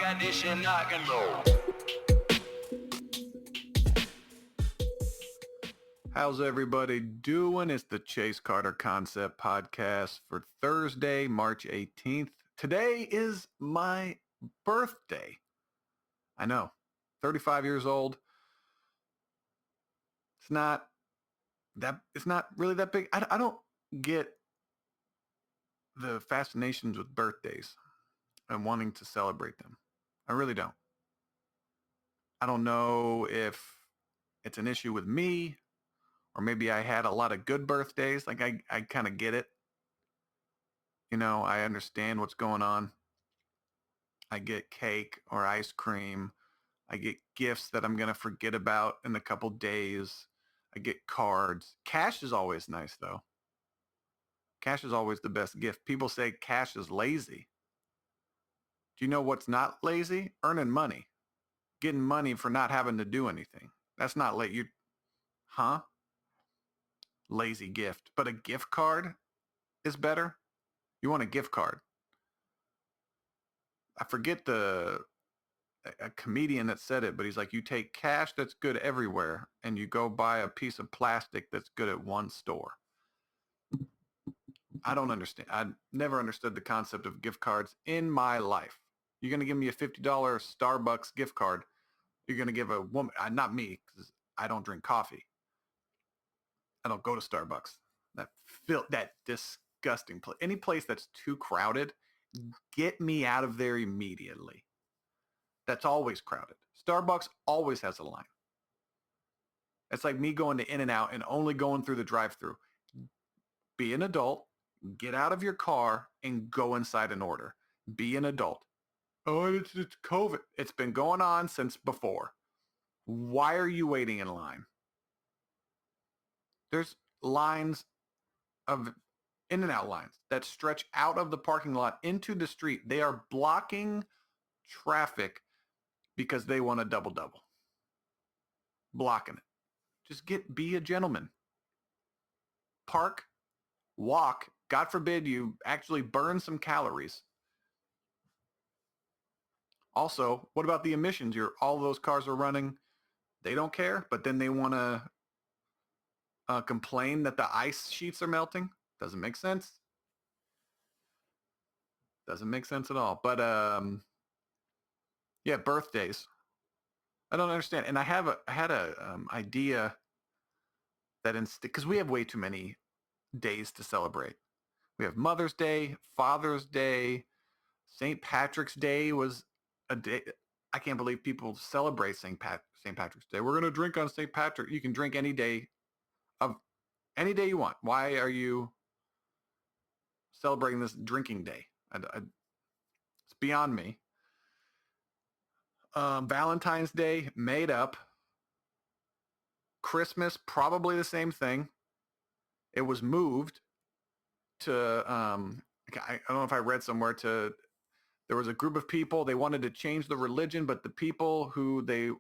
edition rock and roll. How's everybody doing? It's the Chase Carter Concept Podcast for Thursday, March 18th. Today is my birthday. I know, 35 years old. It's not really that big. I don't get the fascinations with birthdays and wanting to celebrate them. I really don't. I don't know if it's an issue with me, or maybe I had a lot of good birthdays. Like I kind of get it. You know, I understand what's going on. I get cake or ice cream. I get gifts that I'm going to forget about in a couple days. I get cards. Cash is always nice, though. Cash is always the best gift. People say cash is lazy. Do you know what's not lazy? Earning money. Getting money for not having to do anything. That's not late. Huh? Lazy gift. But a gift card is better. You want a gift card. I forget a comedian that said it, but he's like, you take cash that's good everywhere and you go buy a piece of plastic that's good at one store. I don't understand. I never understood the concept of gift cards in my life. You're going to give me a $50 Starbucks gift card. You're going to give a woman, not me, because I don't drink coffee. I don't go to Starbucks. That disgusting place. Any place that's too crowded, get me out of there immediately. That's always crowded. Starbucks always has a line. It's like me going to In-N-Out and only going through the drive-thru. Be an adult, get out of your car, and go inside and order. Be an adult. Oh, it's COVID. It's been going on since before. Why are you waiting in line? There's lines of In-N-Out lines that stretch out of the parking lot into the street. They are blocking traffic because they want a double-double. Blocking it. Just be a gentleman. Park, walk. God forbid you actually burn some calories. Also, what about the emissions? All those cars are running. They don't care, but then they want to complain that the ice sheets are melting. Doesn't make sense. Doesn't make sense at all. But yeah, birthdays. I don't understand. And I had a idea that because we have way too many days to celebrate. We have Mother's Day, Father's Day, St. Patrick's Day was a day. I can't believe people celebrate St. Patrick's Day. We're going to drink on St. Patrick. You can drink any day you want. Why are you celebrating this drinking day? It's beyond me. Valentine's Day, made up. Christmas, probably the same thing. It was moved to, I don't know if I read somewhere there was a group of people, they wanted to change the religion, but the people who they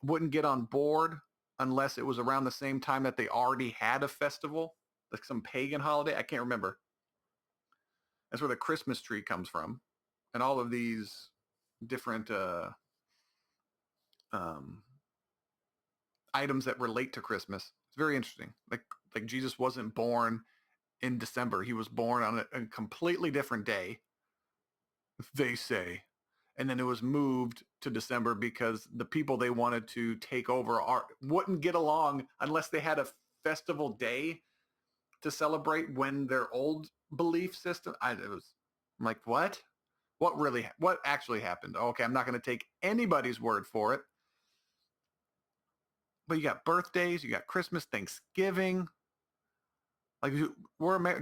wouldn't get on board unless it was around the same time that they already had a festival, like some pagan holiday. I can't remember. That's where the Christmas tree comes from. And all of these different items that relate to Christmas. It's very interesting. Like Jesus wasn't born in December. He was born on a completely different day, they say. And then it was moved to December because the people they wanted to take over wouldn't get along unless they had a festival day to celebrate when their old belief system. I'm like, what? What actually happened? Okay, I'm not going to take anybody's word for it. But you got birthdays, you got Christmas, Thanksgiving. Like,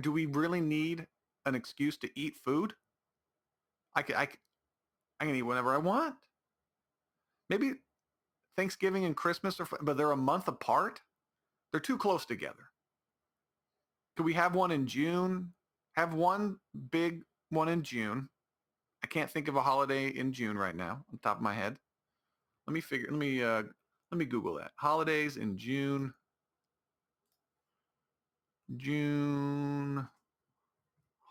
do we really need an excuse to eat food? I can eat whenever I want. Maybe Thanksgiving and Christmas but they're a month apart. They're too close together. Could we have one in June? Have one big one in June. I can't think of a holiday in June right now on top of my head. Let me Google that. Holidays in June. June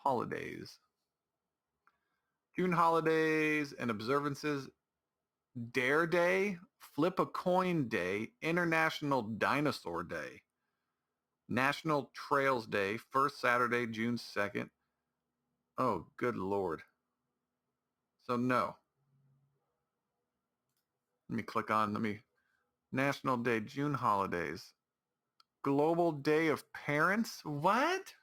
holidays. June holidays and observances. Dare Day, Flip a Coin Day, International Dinosaur Day, National Trails Day, first Saturday, June 2nd. Oh, good Lord. So no. National Day, June holidays. Global Day of Parents. What?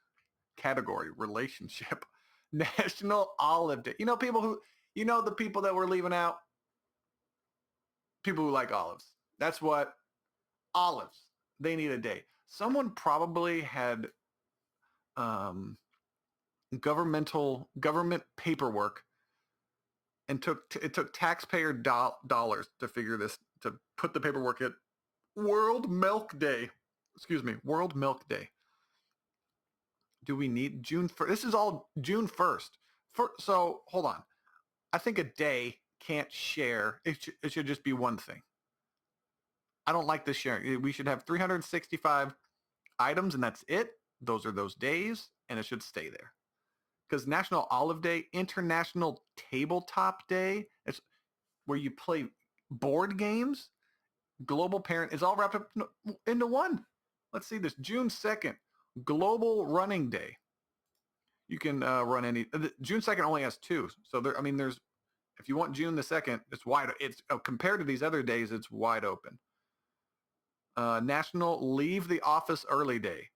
Category, relationship. National Olive Day. The people that we're leaving out? People who like olives. That's what olives. They need a day. Someone probably had government paperwork and it took taxpayer dollars to figure this, to put the paperwork at World Milk Day. Excuse me, World Milk Day. Do we need June 1st? This is all June 1st. So hold on. I think a day can't share. It should just be one thing. I don't like this sharing. We should have 365 items and that's it. Those are those days and it should stay there. Because National Olive Day, International Tabletop Day, it's where you play board games. Global Parent is all wrapped up into one. Let's see this. June 2nd, Global Running Day. You can run any. June 2nd only has two. So there's, if you want June the 2nd, it's wide. It's compared to these other days, it's wide open. National Leave the Office Early Day.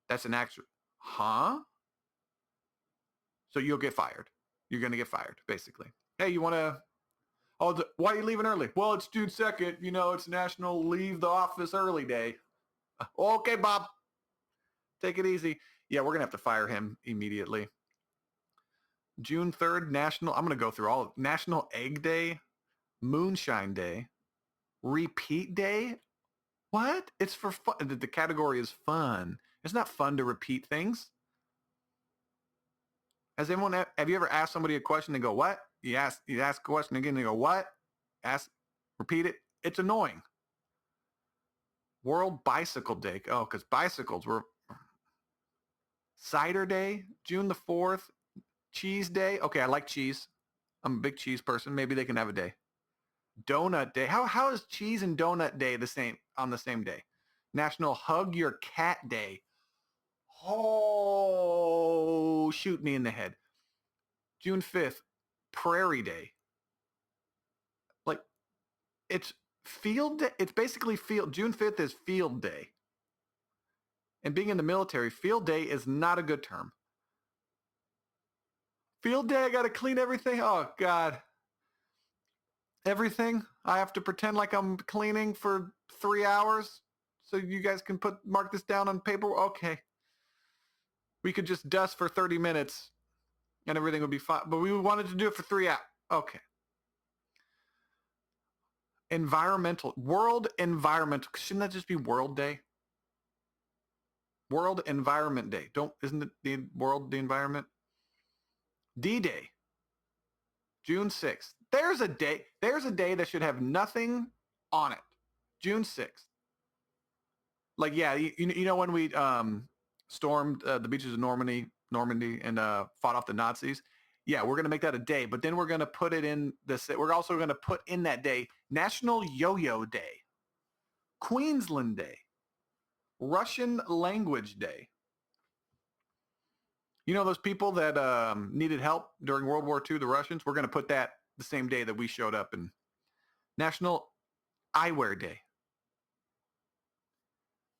That's an actual, huh? So you'll get fired. You're going to get fired, basically. Hey, you want to, why are you leaving early? Well, it's June 2nd. It's National Leave the Office Early Day. Okay, Bob. Take it easy. Yeah, we're going to have to fire him immediately. June 3rd, I'm going to go through all. National Egg Day, Moonshine Day, Repeat Day. What? It's for fun. The category is fun. It's not fun to repeat things. Have you ever asked somebody a question and go, what? You ask a question again and they go, what? Repeat it. It's annoying. World Bicycle Day. Oh, because bicycles were. Cider Day, June the 4th. Cheese Day. Okay, I like cheese. I'm a big cheese person. Maybe they can have a day. Donut Day. How is cheese and donut day on the same day? National Hug Your Cat Day. Oh, shoot me in the head. June 5th, Prairie Day. Like, it's field day. It's basically field. June 5th is field day. And being in the military, field day is not a good term. Field day, I got to clean everything. Oh, God. Everything. I have to pretend like I'm cleaning for 3 hours so you guys can mark this down on paper. Okay. We could just dust for 30 minutes and everything would be fine. But we wanted to do it for 3 hours. Okay. World Environmental. Shouldn't that just be World Day? World Environment Day. Isn't it the environment? D-Day. June 6th. There's a day that should have nothing on it. June 6th. Like, yeah, you know when we stormed the beaches of Normandy and fought off the Nazis? Yeah, we're going to make that a day, but then we're going to put it in we're also going to put in that day National Yo-Yo Day, Queensland Day, Russian Language Day. Those people that needed help during World War II, the Russians, we're going to put that the same day that we showed up. In National Eyewear Day.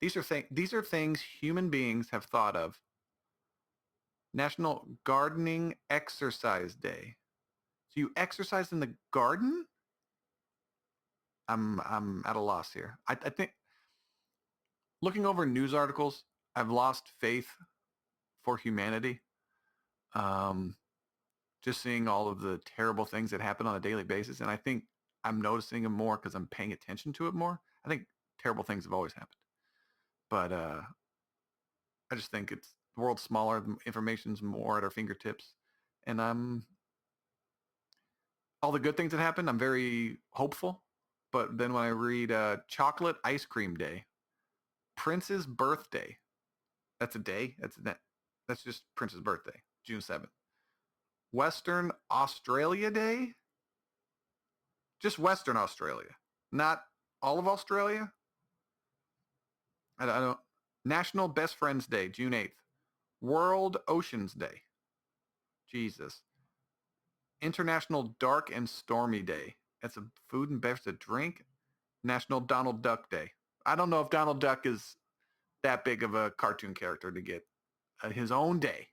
These are things human beings have thought of. National Gardening Exercise Day. So you exercise in the garden? I'm at a loss here. I think looking over news articles, I've lost faith for humanity. Just seeing all of the terrible things that happen on a daily basis. And I think I'm noticing them more because I'm paying attention to it more. I think terrible things have always happened. But I just think the world's smaller, the information's more at our fingertips. And all the good things that happen, I'm very hopeful. But then when I read Chocolate Ice Cream Day, Prince's Birthday, that's a day. That's just Prince's birthday, June 7th. Western Australia Day. Just Western Australia, not all of Australia. I don't. National Best Friends Day, June 8th. World Oceans Day. Jesus. International Dark and Stormy Day. That's a food and beverage to drink. National Donald Duck Day. I don't know if Donald Duck is that big of a cartoon character to get his own day.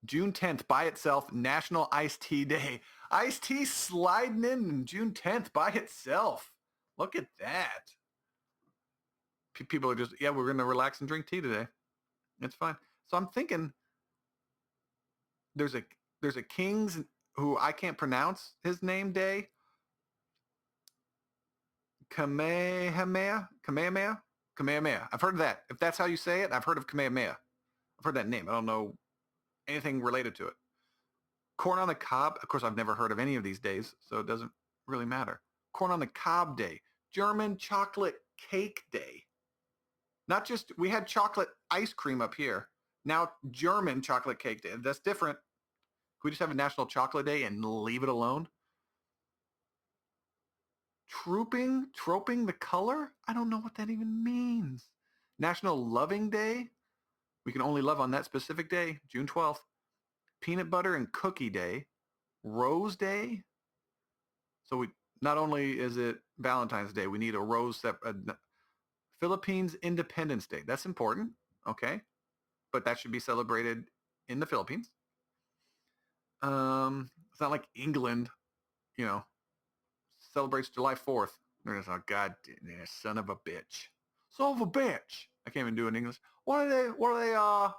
June 10th by itself, National Iced Tea Day. Iced tea sliding in June 10th by itself. Look at that. People are just, yeah, we're going to relax and drink tea today. It's fine. So I'm thinking there's a King's who I can't pronounce his name day. Kamehameha? Kamehameha? Kamehameha. I've heard of that. If that's how you say it, I've heard of Kamehameha. I've heard that name. I don't know anything related to it. Corn on the cob. Of course, I've never heard of any of these days, so it doesn't really matter. Corn on the cob day. German chocolate cake day. Not just, we had chocolate ice cream up here. Now German chocolate cake day. That's different. Can we just have a National Chocolate Day and leave it alone? Troping the color? I don't know what that even means. National Loving Day? We can only love on that specific day, June 12th. Peanut Butter and Cookie Day. Rose Day? So we not only is it Valentine's Day, we need a rose Philippines Independence Day. That's important, okay? But that should be celebrated in the Philippines. It's not like England, celebrates July 4th. There's a goddamn son of a bitch. Son of a bitch. I can't even do it in English. What are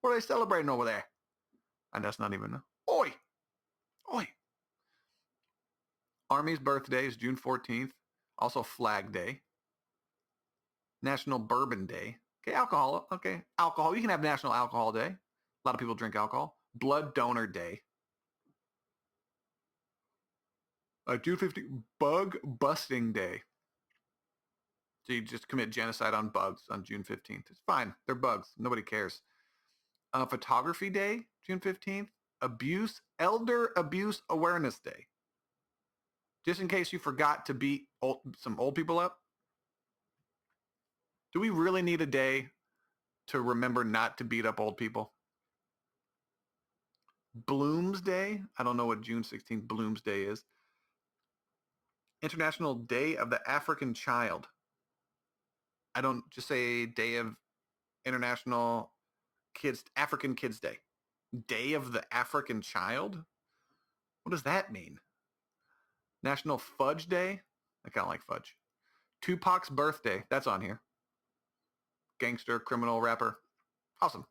they celebrating over there? And that's not even oi. Oi. Army's birthday is June 14th. Also Flag Day. National Bourbon Day. Okay, alcohol. Okay, alcohol. You can have National Alcohol Day. A lot of people drink alcohol. Blood Donor Day. June 15th, Bug Busting Day. So you just commit genocide on bugs on June 15th. It's fine. They're bugs. Nobody cares. Photography Day, June 15th. Elder Abuse Awareness Day. Just in case you forgot to beat some old people up. Do we really need a day to remember not to beat up old people? Bloom's Day. I don't know what June 16th Bloom's Day is. International Day of the African Child. I don't just say Day of International African Kids Day. Day of the African Child? What does that mean? National Fudge Day? I kind of like fudge. Tupac's birthday. That's on here. Gangster, criminal, rapper. Awesome.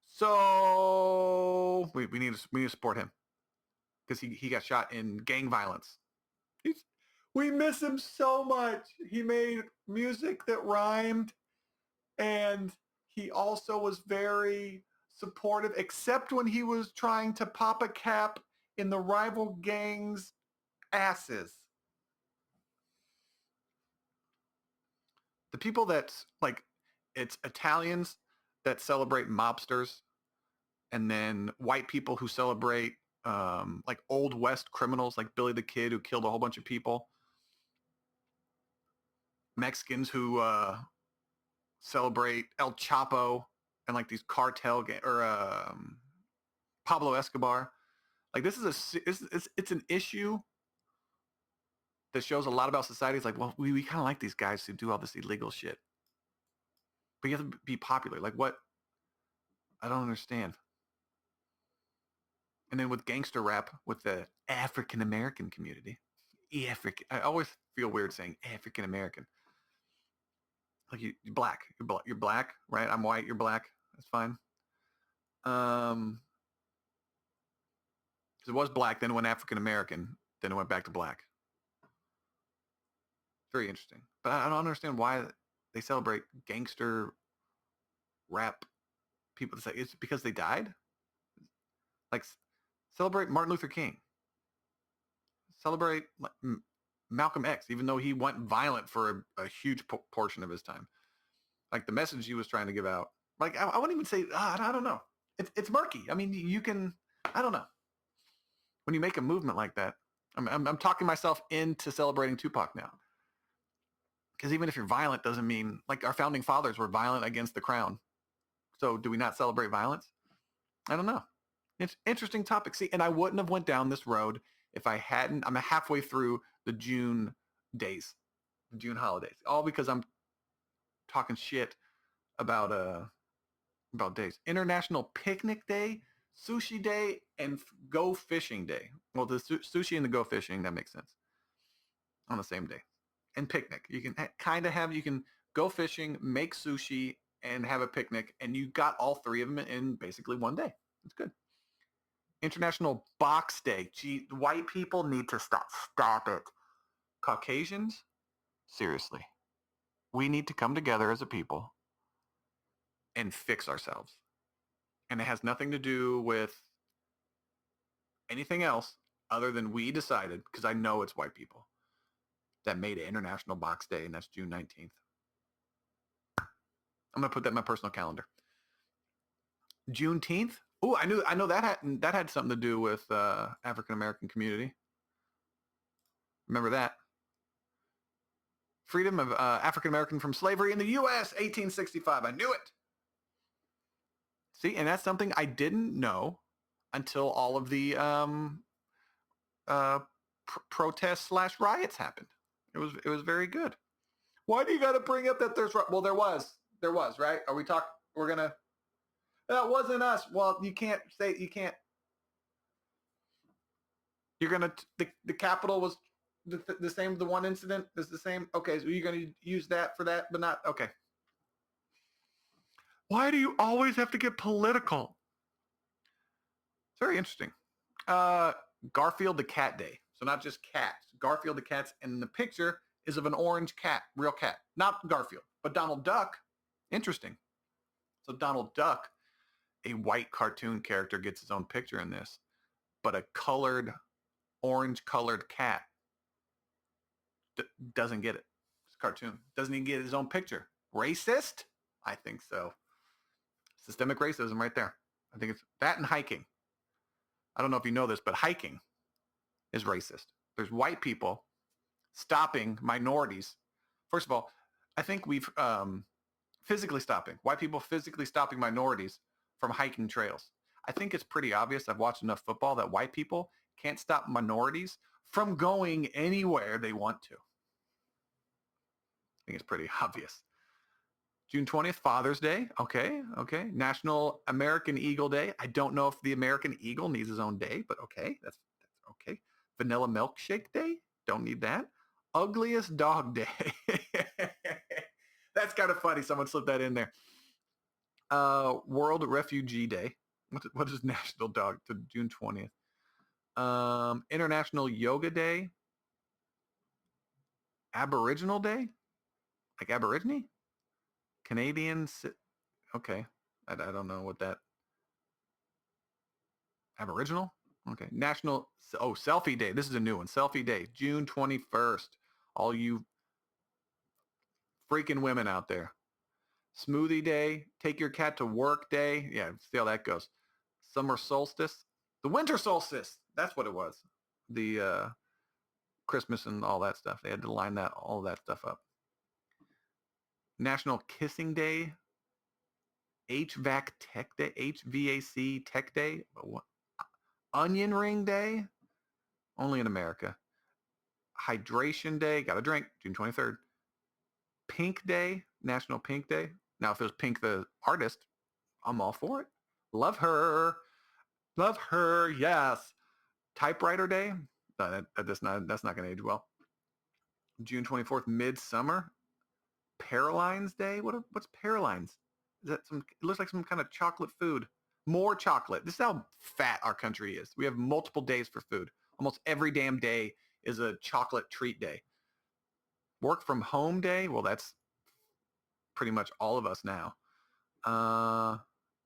So we need to support him because he got shot in gang violence. We miss him so much. He made music that rhymed, and he also was very supportive, except when he was trying to pop a cap in the rival gangs' asses. The people that's like, it's Italians that celebrate mobsters, and then white people who celebrate like Old West criminals like Billy the Kid who killed a whole bunch of people. Mexicans who celebrate El Chapo and like these cartel or Pablo Escobar. Like this is it's an issue that shows a lot about society. It's like, well, we kind of like these guys who do all this illegal shit, but you have to be popular. Like what? I don't understand. And then with gangster rap, with the African American community, I always feel weird saying African American. Like you're black, you're black, right? I'm white, you're black. That's fine. It was black, then it went African American, then it went back to black. Very interesting. But I don't understand why they celebrate gangster rap people. It's because they died? Like, celebrate Martin Luther King. Celebrate Malcolm X, even though he went violent for a huge portion of his time. Like, the message he was trying to give out. Like, I wouldn't even say, I don't know. it's murky. I mean, you can, I don't know. When you make a movement like that, I'm talking myself into celebrating Tupac now. Because even if you're violent doesn't mean, like our founding fathers were violent against the crown. So do we not celebrate violence? I don't know. It's interesting topic. See, and I wouldn't have went down this road if I hadn't. I'm halfway through the June days, the June holidays, all because I'm talking shit about days. International Picnic Day, Sushi Day, and Go Fishing Day. Well, the sushi and the go fishing, that makes sense, on the same day. And picnic. You can kind of have, you can go fishing, make sushi, and have a picnic, and you got all three of them in basically one day. It's good. International Box Day. Gee, white people need to stop. Stop it. Caucasians, seriously. We need to come together as a people and fix ourselves. And it has nothing to do with anything else other than we decided, because I know it's white people, that made it International Box Day, and that's June 19th. I'm going to put that in my personal calendar. Juneteenth. Oh, I know that had something to do with African American community. Remember that? Freedom of African American from slavery in the U.S. 1865. I knew it. See, and that's something I didn't know until all of the protests / riots happened. It was very good. Why do you got to bring up that there's, well, there was right? Are we talking? We're gonna. That wasn't us. Well, you can't say, you can't. You're gonna, the Capitol was the same. The one incident is the same. Okay, so you're gonna use that for that, but not okay. Why do you always have to get political? It's very interesting. Garfield the Cat Day. So not just cats. Garfield the cats, and the picture is of an orange cat, real cat. Not Garfield, but Donald Duck. Interesting. So Donald Duck, a white cartoon character, gets his own picture in this, but a colored, orange colored cat doesn't get it. It's a cartoon. Doesn't even get his own picture. Racist? I think so. Systemic racism right there. I think it's that and hiking. I don't know if you know this, but hiking is racist. There's white people stopping minorities. First of all, I think we've physically stopping, white people physically stopping minorities from hiking trails. I think it's pretty obvious. I've watched enough football that white people can't stop minorities from going anywhere they want to. I think it's pretty obvious. June 20th, Father's Day. Okay. National American Eagle Day. I don't know if the American Eagle needs his own day, but okay. That's okay. Vanilla Milkshake Day. Don't need that. Ugliest Dog Day. That's kind of funny. Someone slipped that in there. World Refugee Day. What is National Dog to June 20th? International Yoga Day. Aboriginal Day? Like Aborigine? Canadians. Okay. I don't know what that. Aboriginal? Okay. National. Oh, Selfie Day. This is a new one. Selfie Day. June 21st. All you freaking women out there. Smoothie Day. Take your cat to work day. Yeah, see how that goes. Summer solstice. The winter solstice. That's what it was. The Christmas and all that stuff. They had to line all that stuff up. National Kissing Day. HVAC Tech Day. HVAC Tech Day. Onion Ring Day. Only in America. Hydration Day. Got a drink. June 23rd. Pink Day. National Pink Day. Now, if it was Pink the artist, I'm all for it. Love her. Love her. Yes. Typewriter Day. That's not going to age well. June 24th, Midsummer. Paralines Day. What's Paralines? Is that some? It looks like some kind of chocolate food. More chocolate. This is how fat our country is. We have multiple days for food. Almost every damn day is a chocolate treat day. Work from home day. Well, that's pretty much all of us now.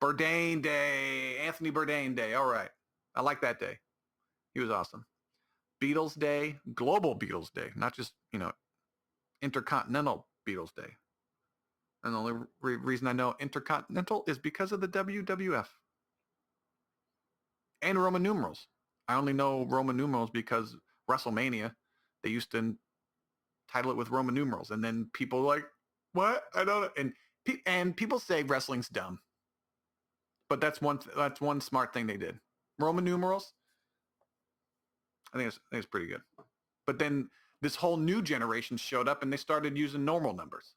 Bourdain Day. Anthony Bourdain Day. All right. I like that day. He was awesome. Beatles Day. Global Beatles Day. Not just, Intercontinental Beatles Day. And the only reason I know Intercontinental is because of the WWF. and Roman numerals. I only know Roman numerals because WrestleMania, they used to title it with Roman numerals, and then people like, what? I don't know. And people say wrestling's dumb, but that's one smart thing they did. Roman numerals, I think it's pretty good. But then this whole new generation showed up and they started using normal numbers.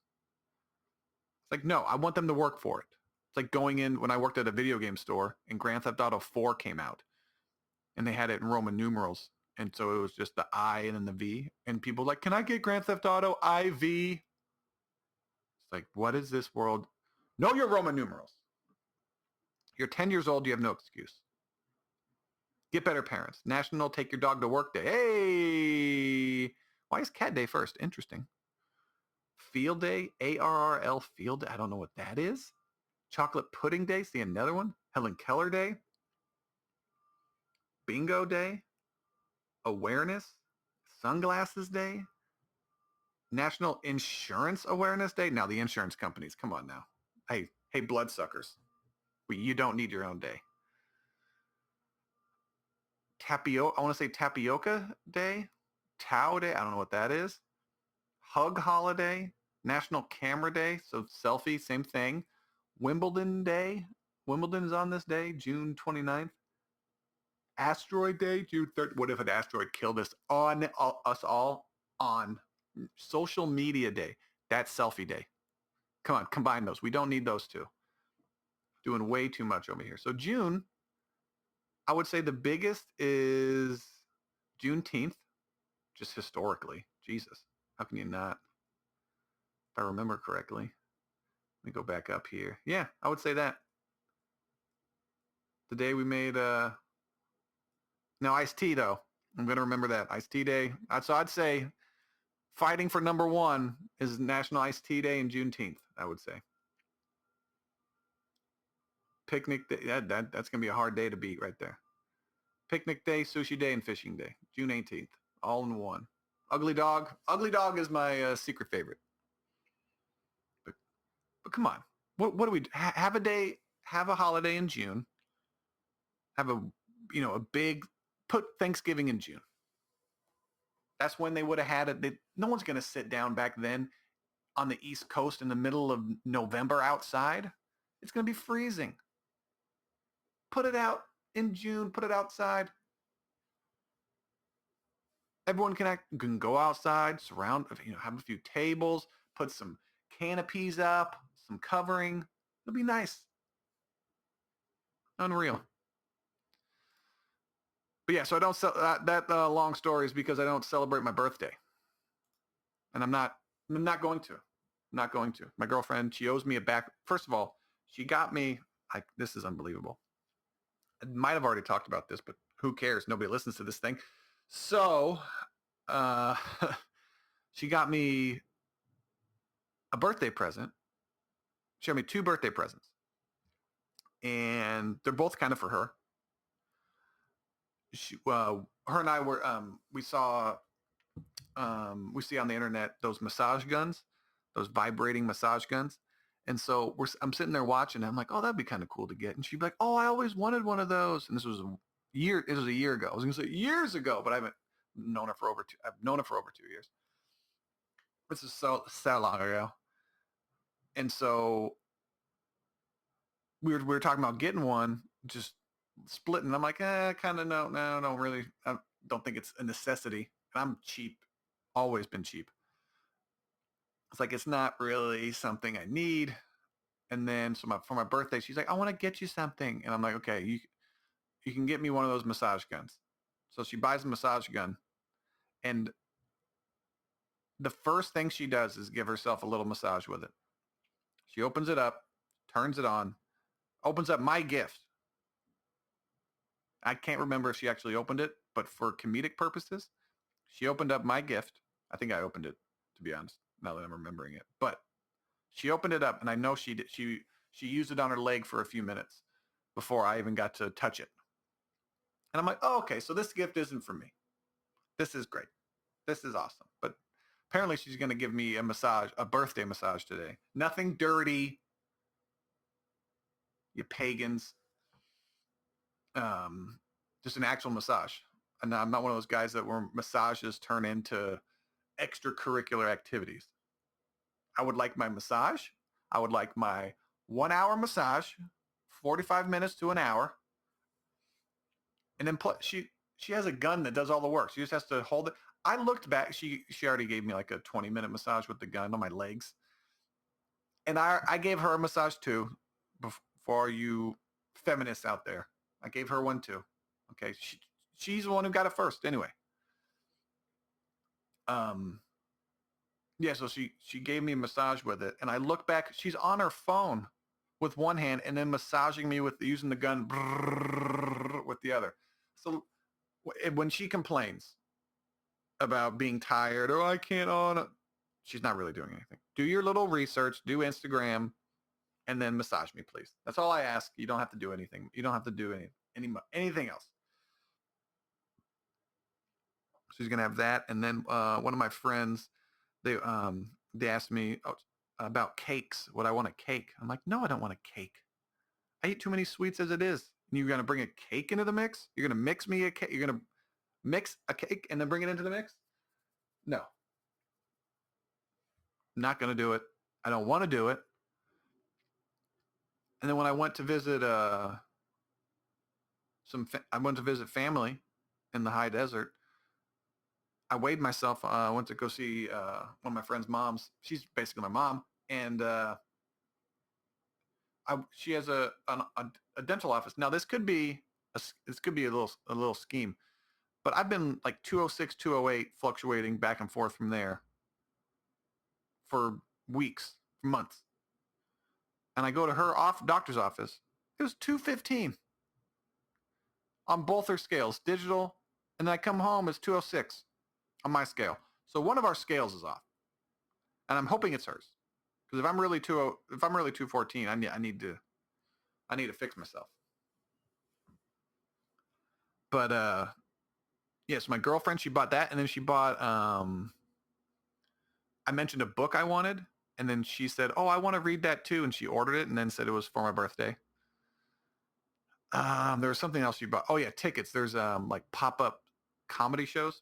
It's like, no, I want them to work for it. It's like going in when I worked at a video game store and Grand Theft Auto 4 came out and they had it in Roman numerals. And so it was just the I and then the V. And people were like, can I get Grand Theft Auto IV? It's like, what is this world? Know your Roman numerals. You're 10 years old, you have no excuse. Get better parents. National Take Your Dog to Work Day. Hey! Why is Cat Day first? Interesting. Field Day, ARRL Field Day. I don't know what that is. Chocolate Pudding Day. See another one. Helen Keller Day. Bingo Day. Awareness. Sunglasses Day. National Insurance Awareness Day. Now the insurance companies, come on now. Hey, bloodsuckers. You don't need your own day. I want to say Tapioca Day. Tau Day. I don't know what that is. Hug Holiday. National Camera Day. So selfie, same thing. Wimbledon Day. Wimbledon is on this day, June 29th. Asteroid Day, June 3rd. What if an asteroid killed us us all on Social Media Day? That's Selfie Day. Come on, combine those. We don't need those two. Doing way too much over here. So June, I would say the biggest is Juneteenth, just historically. Jesus, how can you not? If I remember correctly. Let me go back up here. Yeah, I would say that. The day we made now iced tea though. I'm gonna remember that. Iced tea day. So I'd say fighting for number one is National Iced Tea Day and Juneteenth, I would say. Picnic day, that's gonna be a hard day to beat right there. Picnic day, sushi day, and fishing day. June 18th. All in one. Ugly dog. Ugly dog is my secret favorite. But come on. What do we have a day, have a holiday in June. Have a big put Thanksgiving in June. That's when they would have had it. No one's going to sit down back then on the East Coast in the middle of November outside. It's going to be freezing. Put it out in June. Put it outside. Everyone can go outside, have a few tables, put some canopies up, some covering. It'll be nice. Unreal. But yeah, so I don't that long story is because I don't celebrate my birthday, and I'm not going to. I'm not going to. My girlfriend, she owes me a back. First of all, she got me. This is unbelievable. I might have already talked about this, but who cares? Nobody listens to this thing. So, uh, she got me a birthday present. She got me two birthday presents, and they're both kind of for her. Her and I were we saw we see on the internet those massage guns, those vibrating massage guns. And so I'm sitting there watching. And I'm like, oh, that'd be kind of cool to get. And she'd be like, oh, I always wanted one of those. And this was a year. It was a year ago. I was going to say years ago, but I haven't known her for over two. I've known her for over 2 years. This is so long ago. And so we were talking about getting one, just splitting. I'm like, kind of no, don't really. I don't think it's a necessity. I'm cheap. Always been cheap. It's like, it's not really something I need. And then for my birthday, she's like, I want to get you something. And I'm like, okay, you can get me one of those massage guns. So she buys a massage gun. And the first thing she does is give herself a little massage with it. She opens it up, turns it on, opens up my gift. I can't remember if she actually opened it, but for comedic purposes, she opened up my gift. I think I opened it, to be honest, now that I'm remembering it. But she opened it up, and I know she did. She used it on her leg for a few minutes before I even got to touch it. And I'm like, oh, okay, so this gift isn't for me. This is great. This is awesome. But apparently she's going to give me a birthday massage today. Nothing dirty, you pagans. just an actual massage. And I'm not one of those guys that where massages turn into extracurricular activities. I would like my massage. I would like my 1 hour massage, 45 minutes to an hour. And then she has a gun that does all the work. She just has to hold it. I looked back. She already gave me like a 20-minute massage with the gun on my legs. And I gave her a massage too, for you feminists out there. I gave her one too. Okay, she's the one who got it first anyway. Yeah, so she gave me a massage with it, and I look back. She's on her phone with one hand, and then massaging me with using the gun with the other. So when she complains about being tired or I can't on it, she's not really doing anything. Do your little research, do Instagram, and then massage me, please. That's all I ask. You don't have to do anything. You don't have to do anything else. She's gonna have that, and then one of my friends, they asked me about cakes. Would I want a cake? I'm like, no, I don't want a cake. I eat too many sweets as it is. And you're gonna bring a cake into the mix? You're gonna mix me a cake? You're gonna mix a cake and then bring it into the mix? No, not gonna do it. I don't want to do it. And then when I went to visit I went to visit family in the high desert. I weighed myself. I went to go see one of my friend's moms. She's basically my mom, and she has a dental office. Now this could be a little scheme, but I've been like 206, 208, fluctuating back and forth from there for weeks, months, and I go to her doctor's office. It was 215 on both her scales, digital, and then I come home, it's 206 on my scale. So one of our scales is off, and I'm hoping it's hers. Because if I'm really 214, I need to fix myself. But yes, my girlfriend, she bought that, and then she bought I mentioned a book I wanted, and then she said, "Oh, I want to read that too," and she ordered it, and then said it was for my birthday. There was something else she bought. Oh yeah, tickets. There's like pop-up comedy shows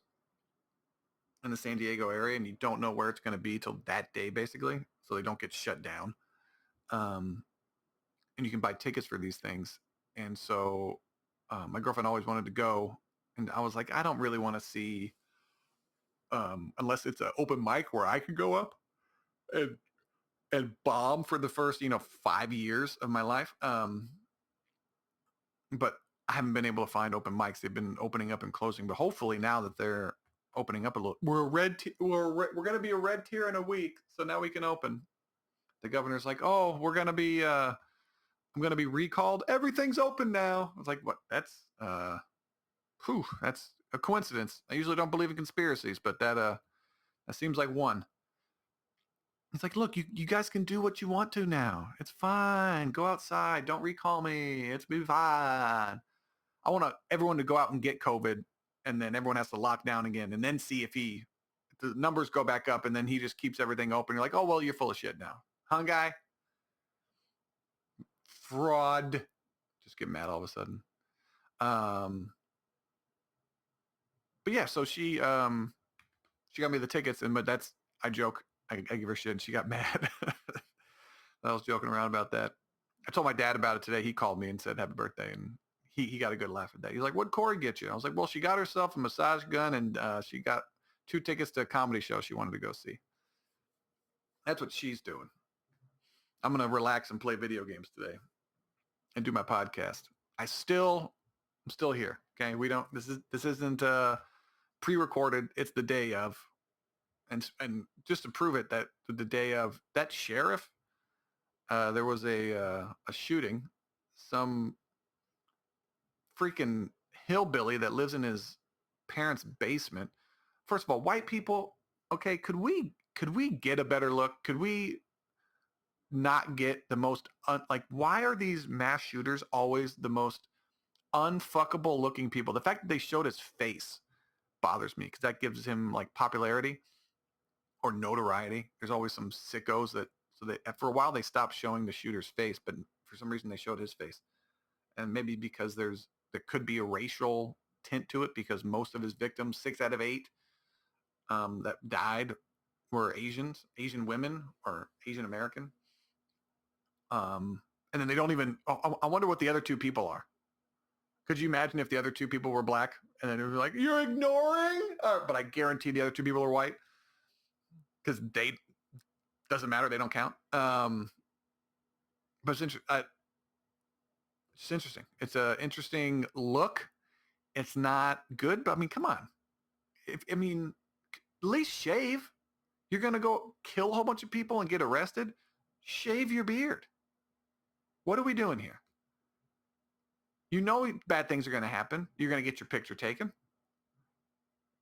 in the San Diego area, and you don't know where it's going to be till that day, basically, so they don't get shut down. And you can buy tickets for these things. And so my girlfriend always wanted to go, and I was like, I don't really want to see, unless it's an open mic where I can go up and bomb for the first 5 years of my life. But I haven't been able to find open mics. They've been opening up and closing, but hopefully now that they're opening up a little, we're going to be a red tier in a week, so now we can open. The governor's like, oh, we're going to be I'm going to be recalled. Everything's open now. I was like, what? That's that's a coincidence. I usually don't believe in conspiracies, but that seems like one. It's like, look, you guys can do what you want to now. It's fine. Go outside. Don't recall me. It's be fine. I want everyone to go out and get COVID, and then everyone has to lock down again, and then see if the numbers go back up, and then he just keeps everything open. You're like, oh, well, you're full of shit now. Huh, guy? Fraud. Just get mad all of a sudden. But yeah, so she got me the tickets, but I joke. I give her shit, and she got mad. I was joking around about that. I told my dad about it today. He called me and said happy birthday, and he got a good laugh at that. He's like, "What'd Corey get you?" I was like, "Well, she got herself a massage gun, and she got 2 tickets to a comedy show she wanted to go see." That's what she's doing. I'm gonna relax and play video games today, and do my podcast. I'm still here. Okay, we don't. This isn't pre-recorded. It's the day of, and just to prove it, that the day of that sheriff, there was a shooting. Some freaking hillbilly that lives in his parents' basement. First of all, white people. Okay, could we get a better look? Could we not get the most like? Why are these mass shooters always the most unfuckable looking people? The fact that they showed his face bothers me, because that gives him like popularity or notoriety. There's always some sickos for a while they stopped showing the shooter's face, but for some reason they showed his face. And maybe because there's there could be a racial tint to it because most of his victims, 6 out of 8, that died were Asian women or Asian American. And then they don't even. I wonder what the other 2 people are. Could you imagine if the other 2 people were black and then it was like, you're ignoring? But I guarantee the other 2 people are white because they doesn't matter. They don't count. But it's interesting. It's an interesting look. It's not good, but I mean, come on. At least shave. You're going to go kill a whole bunch of people and get arrested? Shave your beard. What are we doing here? You know bad things are going to happen. You're going to get your picture taken.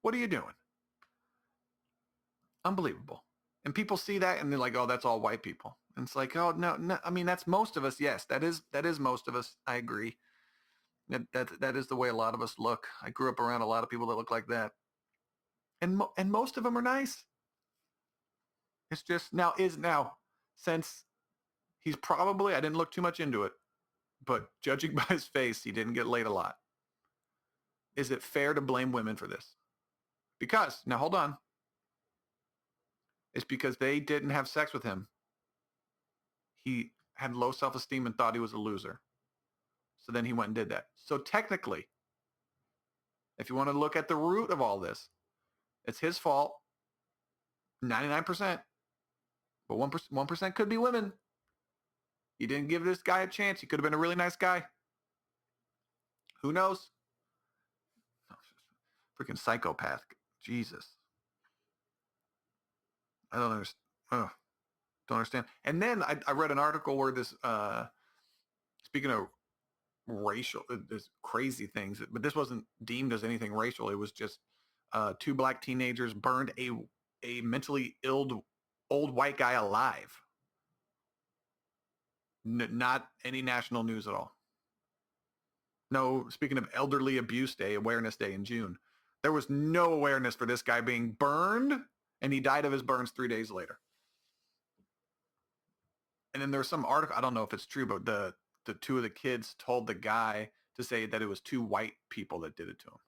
What are you doing? Unbelievable. And people see that and they're like, oh, that's all white people. And it's like, oh, no. I mean, that's most of us. Yes, that is most of us. I agree. That is the way a lot of us look. I grew up around a lot of people that look like that. And most of them are nice. It's just now since he's probably, I didn't look too much into it, but judging by his face, he didn't get laid a lot. Is it fair to blame women for this? Because, now hold on. It's because they didn't have sex with him. He had low self-esteem and thought he was a loser. So then he went and did that. So technically, if you want to look at the root of all this, it's his fault. 99%. But 1% could be women. He didn't give this guy a chance. He could have been a really nice guy. Who knows? Freaking psychopath. Jesus. I don't understand. Oh, don't understand. And then I read an article where this, speaking of racial, there's crazy things, but this wasn't deemed as anything racial. It was just 2 black teenagers burned a mentally ill old white guy alive. Not any national news at all. No, speaking of Elderly Abuse Day, Awareness Day in June, there was no awareness for this guy being burned, and he died of his burns 3 days later. And then there was some article, I don't know if it's true, but the 2 of the kids told the guy to say that it was 2 white people that did it to him.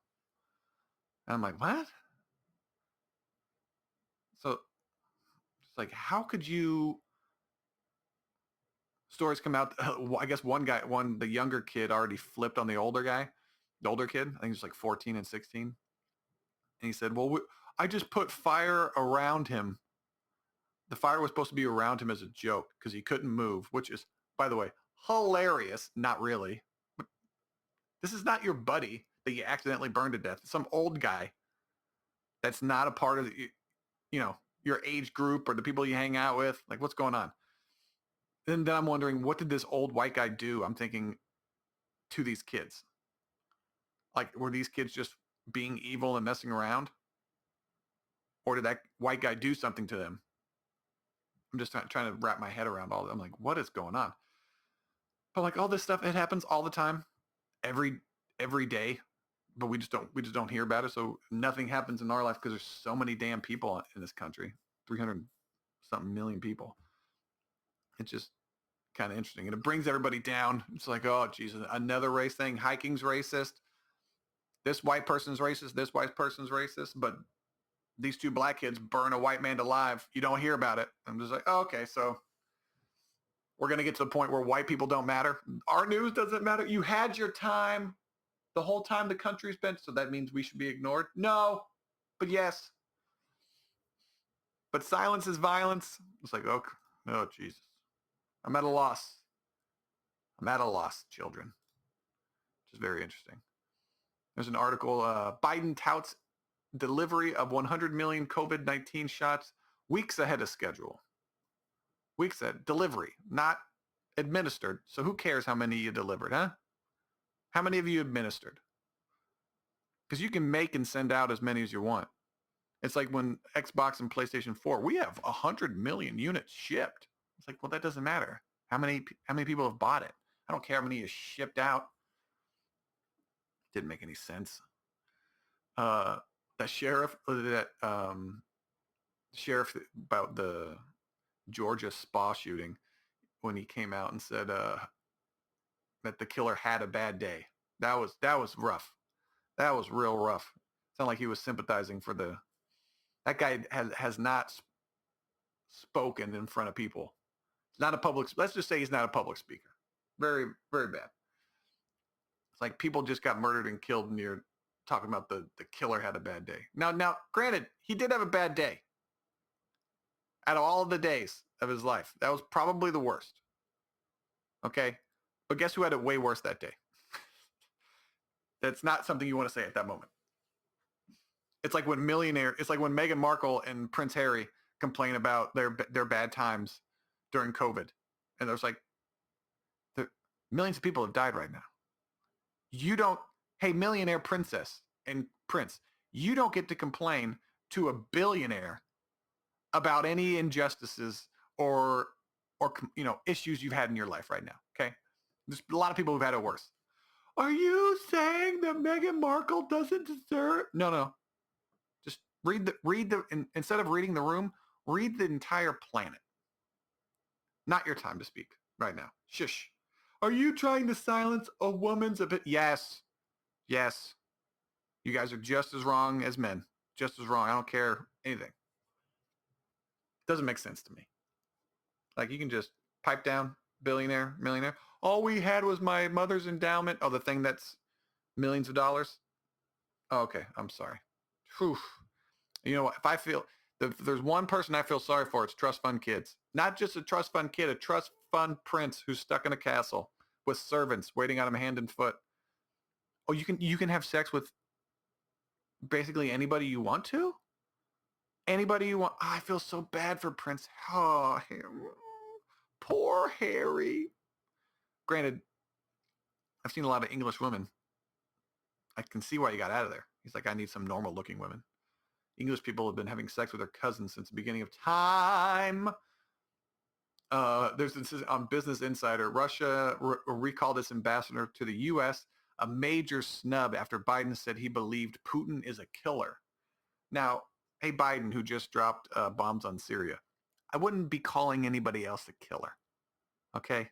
And I'm like, what? So it's like, how could you? Stories come out. I guess the younger kid already flipped on the older guy, the older kid. I think he's like 14 and 16. And he said, well, I just put fire around him. The fire was supposed to be around him as a joke because he couldn't move, which is, by the way, hilarious. Not really. But this is not your buddy that you accidentally burned to death. It's some old guy that's not a part of your age group or the people you hang out with. Like, what's going on? And then I'm wondering, what did this old white guy do? I'm thinking to these kids. Like, were these kids just being evil and messing around? Or did that white guy do something to them? I'm just trying to wrap my head around all that. I'm like, what is going on? But like all this stuff, it happens all the time, every day. But we just don't hear about it. So nothing happens in our life because there's so many damn people in this country, 300 something million people. It's just kind of interesting. And it brings everybody down. It's like, oh, Jesus, another race thing. Hiking's racist. This white person's racist. This white person's racist. But these 2 black kids burn a white man alive. You don't hear about it. I'm just like, oh, okay, so we're going to get to the point where white people don't matter. Our news doesn't matter. You had your time the whole time the country's been, so that means we should be ignored? No, but yes. But silence is violence. It's like, oh, Jesus. I'm at a loss. Children. Which is very interesting. There's an article, Biden touts delivery of 100 million COVID-19 shots weeks ahead of schedule. Weeks ahead. Delivery, not administered. So who cares how many you delivered, huh? How many of you administered? Because you can make and send out as many as you want. It's like when Xbox and PlayStation 4, we have 100 million units shipped. It's like, well, that doesn't matter. How many people have bought it? I don't care how many is shipped out. Didn't make any sense. The sheriff about the Georgia spa shooting, when he came out and said that the killer had a bad day. That was rough. That was real rough. Sounded like he was sympathizing for the. That guy has not spoken in front of people. He's not a public. Let's just say he's not a public speaker. Very very bad. It's like people just got murdered and killed, and you're talking about the killer had a bad day. Now, granted, he did have a bad day. Out of all of the days of his life, that was probably the worst. Okay, but guess who had it way worse that day? That's not something you want to say at that moment. It's like when Meghan Markle and Prince Harry complain about their bad times during COVID, and there's like millions of people have died right now. You don't, hey, millionaire princess and prince, you don't get to complain to a billionaire about any injustices or issues you've had in your life right now. Okay, there's a lot of people who've had it worse. Are you saying that Meghan Markle doesn't deserve? No. Just read the instead of reading the room, read the entire planet. Not your time to speak right now. Shush. Are you trying to silence a woman's opinion? Yes. You guys are just as wrong as men. Just as wrong. I don't care anything. Doesn't make sense to me. Like you can just pipe down, billionaire, millionaire. All we had was my mother's endowment. Oh, the thing that's millions of dollars. Oh, okay, I'm sorry. Whew. You know what? If there's one person I feel sorry for, it's trust fund kids. Not just a trust fund kid, a trust fund prince who's stuck in a castle with servants waiting on him hand and foot. Oh, you can have sex with basically anybody you want to? Anybody you want. Oh, I feel so bad for Prince. Oh, poor Harry. Granted, I've seen a lot of English women. I can see why he got out of there. He's like, I need some normal looking women. English people have been having sex with their cousins since the beginning of time. There's this on Business Insider. Russia recalled its ambassador to the U.S., a major snub after Biden said he believed Putin is a killer. Now, hey, Biden, who just dropped bombs on Syria, I wouldn't be calling anybody else a killer. Okay?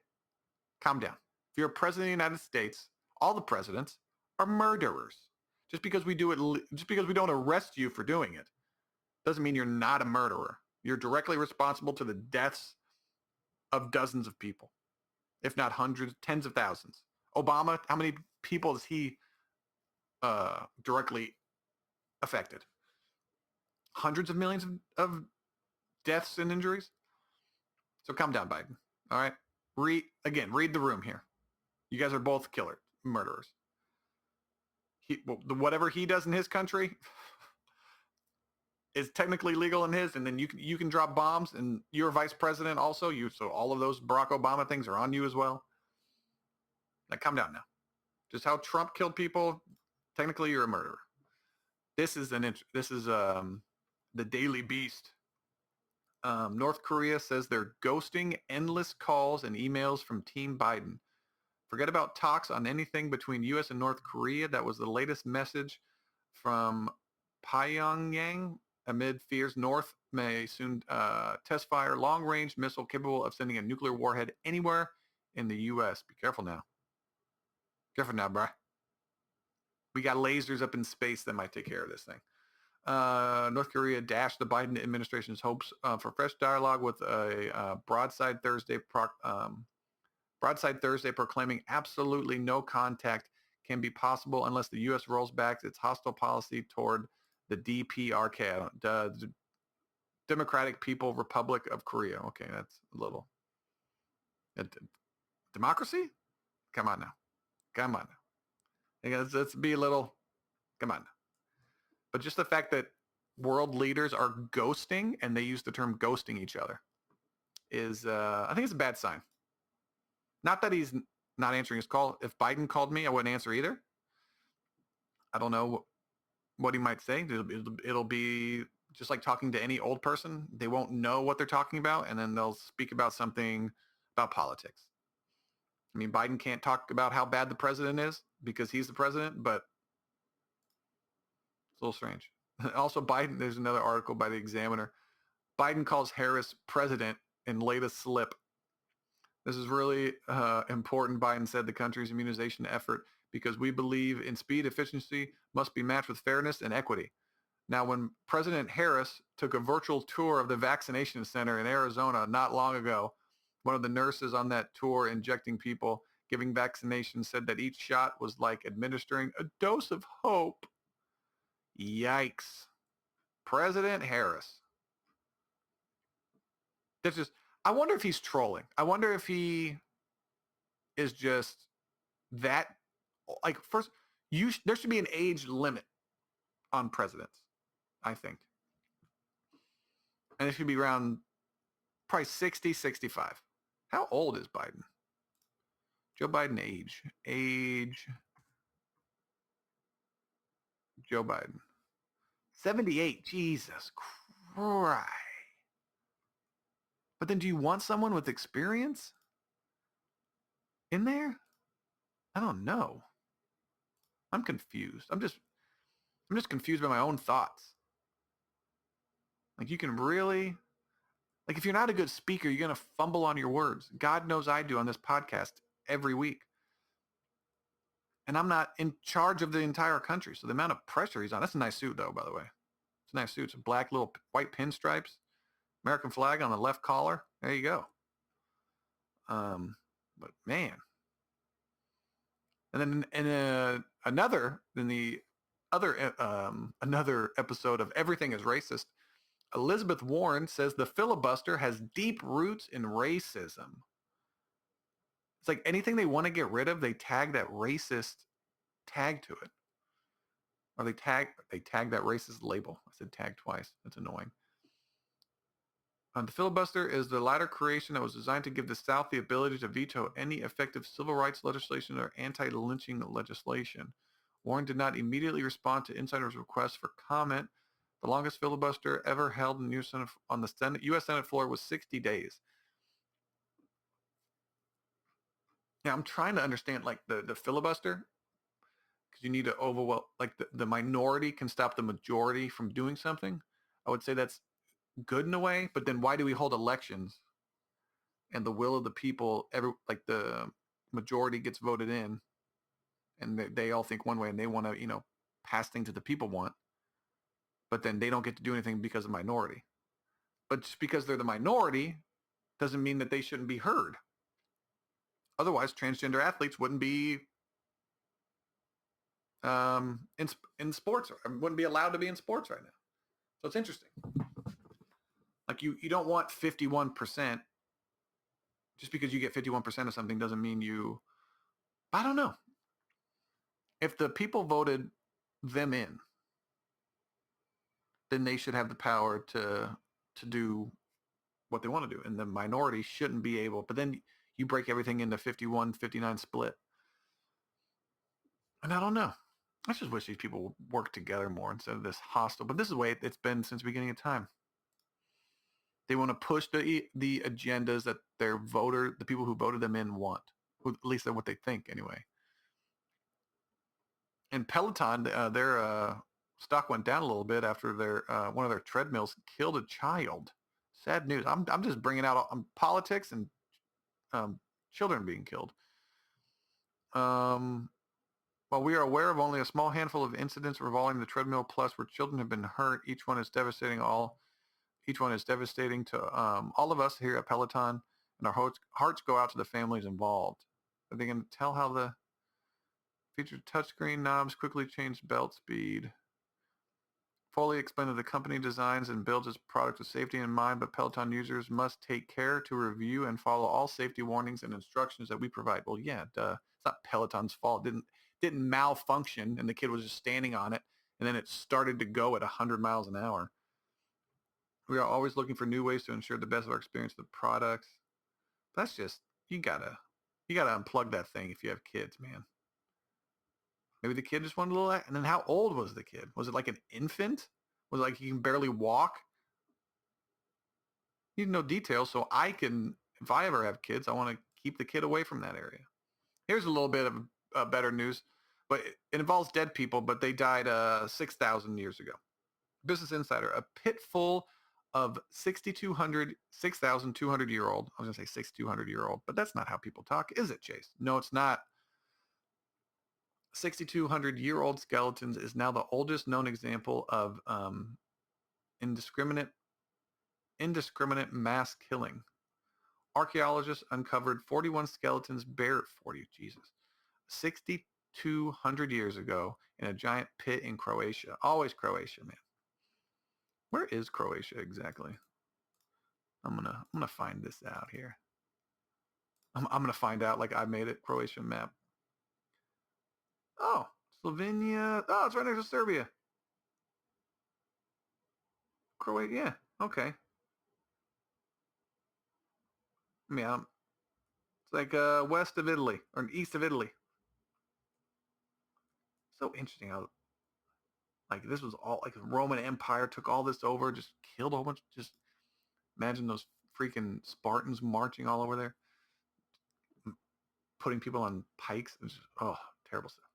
Calm down. If you're a president of the United States, all the presidents are murderers. Just because we don't arrest you for doing it, doesn't mean you're not a murderer. You're directly responsible to the deaths of dozens of people, if not hundreds, tens of thousands. Obama, how many people has he directly affected? Hundreds of millions of deaths and injuries. So calm down, Biden. All right. Read the room here. You guys are both murderers. Whatever he does in his country is technically legal in his, and then you can drop bombs, and you're vice president also. So all of those Barack Obama things are on you as well. Like, calm down now. Just how Trump killed people, technically you're a murderer. This is the Daily Beast. North Korea says they're ghosting endless calls and emails from Team Biden. Forget about talks on anything between U.S. and North Korea. That was the latest message from Pyongyang amid fears North may soon test fire long-range missile capable of sending a nuclear warhead anywhere in the U.S. Be careful now. Careful now, bruh. We got lasers up in space that might take care of this thing. North Korea dashed the Biden administration's hopes for fresh dialogue with a broadside Thursday proclaiming absolutely no contact can be possible unless the U.S. rolls back its hostile policy toward the DPRK, the Democratic People Republic of Korea. Okay, that's a little. Democracy? Come on now. Let's be a little. Come on now. But just the fact that world leaders are ghosting, and they use the term ghosting each other, is, I think it's a bad sign. Not that he's not answering his call. If Biden called me, I wouldn't answer either. I don't know what he might say. It'll be just like talking to any old person. They won't know what they're talking about, and then they'll speak about something about politics. I mean, Biden can't talk about how bad the president is because he's the president, but it's a little strange. Also, Biden, there's another article by the Examiner. Biden calls Harris president in latest slip. This is really important, Biden said the country's immunization effort because we believe in speed, efficiency must be matched with fairness and equity. Now, when President Harris took a virtual tour of the vaccination center in Arizona not long ago, one of the nurses on that tour injecting people, giving vaccinations, said that each shot was like administering a dose of hope. Yikes. President Harris. That's just, I wonder if he's trolling. I wonder if he is just that, like, first, there should be an age limit on presidents, I think. And it should be around probably 60, 65. How old is Biden? Joe Biden age. Joe Biden. 78. Jesus Christ. But then do you want someone with experience in there? I don't know. I'm confused. I'm just confused by my own thoughts. Like, you can really, like, if you're not a good speaker, you're going to fumble on your words. God knows I do on this podcast every week. And I'm not in charge of the entire country. So the amount of pressure he's on, that's a nice suit though, by the way. It's a nice suit. It's a black little white pinstripes, American flag on the left collar. There you go. But man. And then another episode of Everything is Racist, Elizabeth Warren says the filibuster has deep roots in racism. It's like anything they want to get rid of, they tag that racist tag to it. Or they tag that racist label. I said tag twice. That's annoying. The filibuster is the latter creation that was designed to give the South the ability to veto any effective civil rights legislation or anti-lynching legislation. Warren did not immediately respond to insiders' requests for comment. The longest filibuster ever held in on the U.S. Senate floor was 60 days. Now, I'm trying to understand, like, the filibuster, because you need to overwhelm, like, the minority can stop the majority from doing something. I would say that's good in a way, but then why do we hold elections and the will of the people, like the majority gets voted in and they all think one way and they want to, pass things that the people want, but then they don't get to do anything because of minority. But just because they're the minority doesn't mean that they shouldn't be heard. Otherwise, transgender athletes wouldn't be in sports, wouldn't be allowed to be in sports right now. So it's interesting. Like, you don't want 51%. Just because you get 51% of something doesn't mean I don't know. If the people voted them in, then they should have the power to do what they want to do. And the minority shouldn't be able, but then you break everything into 51-59 split. And I don't know. I just wish these people would work together more instead of this hostile. But this is the way it's been since the beginning of time. They want to push the agendas that the people who voted them in want. At least that's what they think anyway. And Peloton, their stock went down a little bit after one of their treadmills killed a child. Sad news. I'm just bringing out politics and children being killed. While we are aware of only a small handful of incidents revolving the treadmill plus where children have been hurt, each one is devastating to all of us here at Peloton, and our hearts go out to the families involved. Are they going to tell how the featured touchscreen knobs quickly change belt speed? Fully explain that the company designs and builds its product with safety in mind, but Peloton users must take care to review and follow all safety warnings and instructions that we provide. Well, yeah, duh. It's not Peloton's fault. It didn't malfunction, and the kid was just standing on it, and then it started to go at 100 miles an hour. We are always looking for new ways to ensure the best of our experience of the products. That's just, you gotta unplug that thing if you have kids, man. Maybe the kid just wanted a little, and then how old was the kid? Was it like an infant? Was it like he can barely walk? You need no details, so I can, if I ever have kids, I want to keep the kid away from that area. Here's a little bit of better news, but it involves dead people, but they died 6,000 years ago. Business Insider, a pit full of 6,200-year-old, I was going to say 6,200-year-old, but that's not how people talk, is it, Chase? No, it's not. 6,200-year-old skeletons is now the oldest known example of indiscriminate mass killing. Archaeologists uncovered 41 skeletons buried 6,200 years ago in a giant pit in Croatia. Always Croatia, man. Where is Croatia exactly? I'm gonna find this out here. I'm gonna find out like I made it. Croatian map. Oh, Slovenia. Oh, it's right next to Serbia. Croatia. Yeah. Okay. Yeah. It's like west of Italy or east of Italy. So interesting how like this was all like the Roman Empire took all this over, just killed a whole bunch. Just imagine those freaking Spartans marching all over there, putting people on pikes. It's just, oh, terrible stuff.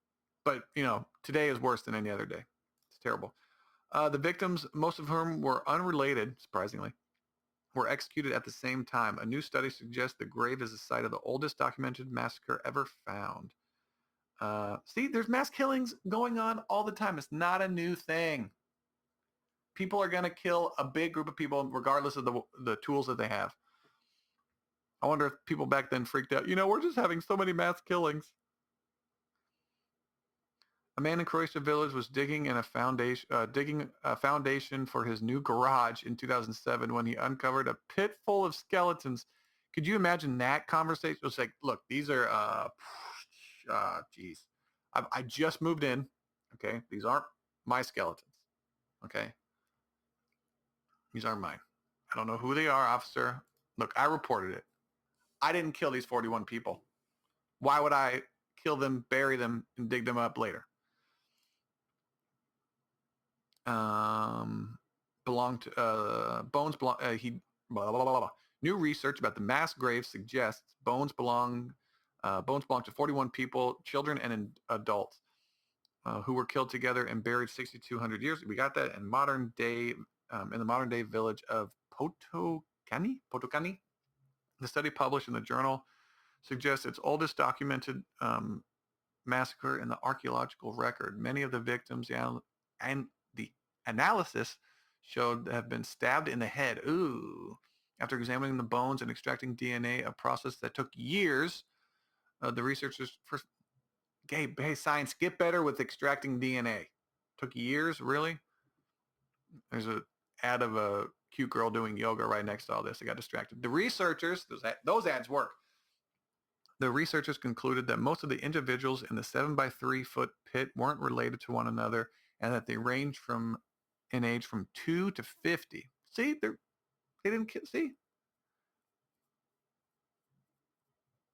But you know, today is worse than any other day. It's terrible. The victims, most of whom were unrelated, surprisingly, were executed at the same time. A new study suggests the grave is the site of the oldest documented massacre ever found. See, there's mass killings going on all the time. It's not a new thing. People are going to kill a big group of people regardless of the tools that they have. I wonder if people back then freaked out. You know, we're just having so many mass killings. A man in Croatia village was digging a foundation for his new garage in 2007 when he uncovered a pit full of skeletons. Could you imagine that conversation? It was like, look, these are, geez, I just moved in. Okay, these aren't my skeletons. Okay, these aren't mine. I don't know who they are, officer. Look, I reported it. I didn't kill these 41 people. Why would I kill them, bury them, and dig them up later? Belonged to bones belong he blah, blah, blah, blah. New research about the mass graves suggests bones belong to 41 people, children and adults who were killed together and buried 6,200 years. We got that in the modern day village of Potokani. The study published in the journal suggests its oldest documented massacre in the archaeological record. Many of the victims and the analysis showed to have been stabbed in the head. Ooh. After examining the bones and extracting DNA, a process that took years, the researchers first, hey, science, get better with extracting DNA. Took years, really? There's a ad of a cute girl doing yoga right next to all this. I got distracted. The researchers, those ads work. The researchers concluded that most of the individuals in the 7 by 3 foot pit weren't related to one another and that they ranged in age from 2 to 50. See, they didn't see.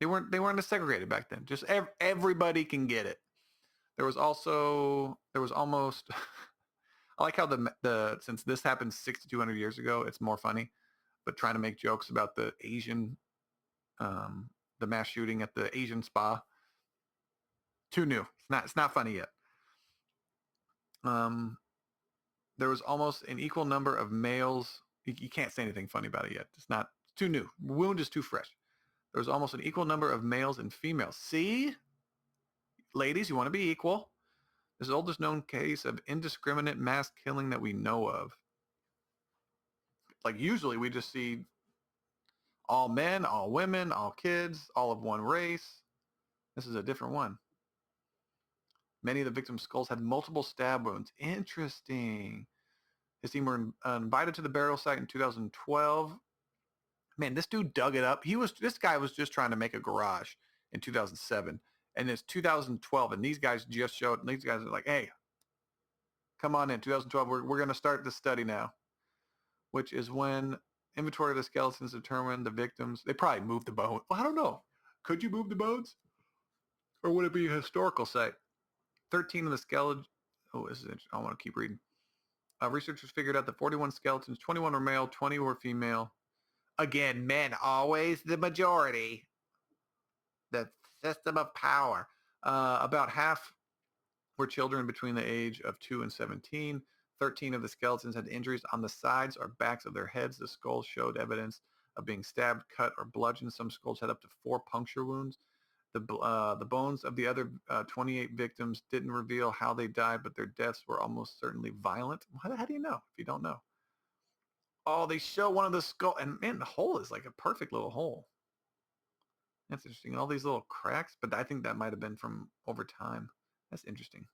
They weren't as segregated back then. Just everybody can get it. There was almost I like how the since this happened 6,200 years ago, it's more funny, but trying to make jokes about the Asian the mass shooting at the Asian spa. Too new. It's not funny yet. There was almost an equal number of males. You can't say anything funny about it yet. It's too new. Wound is too fresh. There was almost an equal number of males and females. See? Ladies, you want to be equal. This is the oldest known case of indiscriminate mass killing that we know of. Like usually we just see all men, all women, all kids, all of one race. This is a different one. Many of the victims' skulls had multiple stab wounds. Interesting. His team were invited to the burial site in 2012. Man, this dude dug it up. This guy was just trying to make a garage in 2007. And it's 2012, and these guys just showed, and these guys are like, hey, come on in, 2012, we're going to start this study now, which is when inventory of the skeletons determined the victims. They probably moved the bone. Well, I don't know. Could you move the bones? Or would it be a historical site? 13 of the skeletons. Oh, this is interesting. I want to keep reading. Researchers figured out that 41 skeletons, 21 were male, 20 were female. Again, men always the majority. The system of power. About half were children between the age of 2 and 17. 13 of the skeletons had injuries on the sides or backs of their heads. The skulls showed evidence of being stabbed, cut, or bludgeoned. Some skulls had up to 4 puncture wounds. The bones of the other 28 victims didn't reveal how they died, but their deaths were almost certainly violent. How do you know if you don't know? Oh, they show one of the skull, and man, the hole is like a perfect little hole. That's interesting. All these little cracks, but I think that might have been from over time. That's interesting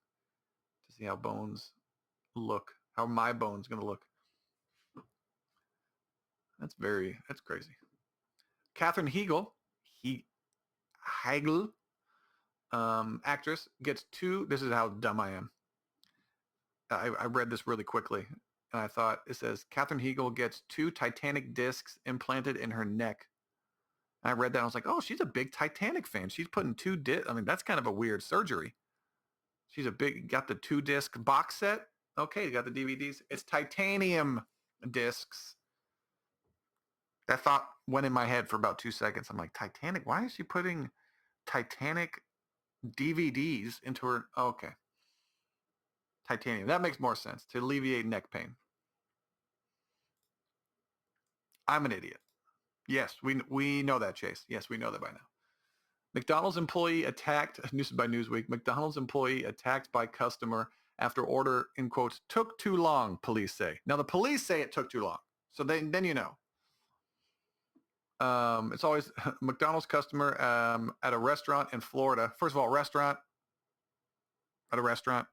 to see how bones look, how my bone's going to look. That's crazy. Katherine Heigl, actress, gets two. This is how dumb I am. I read this really quickly, and I thought it says Katherine Heigl gets 2 Titanic discs implanted in her neck. And I read that, and I was like, oh, she's a big Titanic fan. She's putting 2 discs. I mean, that's kind of a weird surgery. She's got the 2-disc box set. Okay, you got the DVDs. It's titanium discs. That thought went in my head for about 2 seconds. I'm like, Titanic? Why is she putting Titanic DVDs into her? Oh, okay. Titanium. That makes more sense to alleviate neck pain. I'm an idiot. Yes, we know that, Chase. Yes, we know that by now. McDonald's employee attacked, this is by Newsweek, McDonald's employee attacked by customer after order, in quotes, took too long, police say. Now, the police say it took too long. So then you know. It's always McDonald's customer at a restaurant in Florida. First of all, at a restaurant,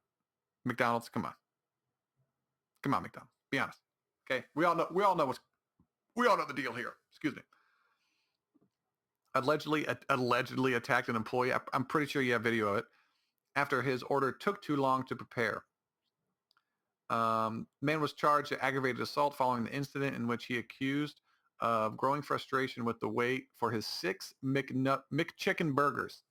McDonald's, come on. Come on, McDonald's. Be honest. Okay? We all know the deal here. Excuse me. Allegedly attacked an employee. I'm pretty sure you have video of it. After his order took too long to prepare. Man was charged with aggravated assault following the incident in which he accused of growing frustration with the wait for his 6 McChicken burgers.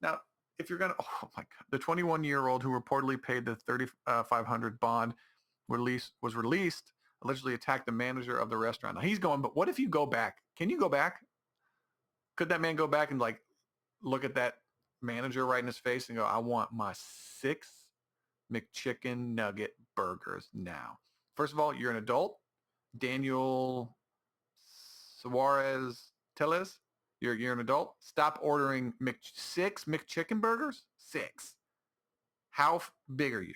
Now, if you're going to, oh my God, the 21-year-old who reportedly paid the $3,500 bond was released, allegedly attacked the manager of the restaurant. Now he's going, but what if you go back? Can you go back? Could that man go back and like look at that manager right in his face and go, I want my 6 McChicken nugget burgers now. First of all, you're an adult. Daniel Suarez Tellez, you're an adult. Stop ordering 6 McChicken burgers. 6. How big are you?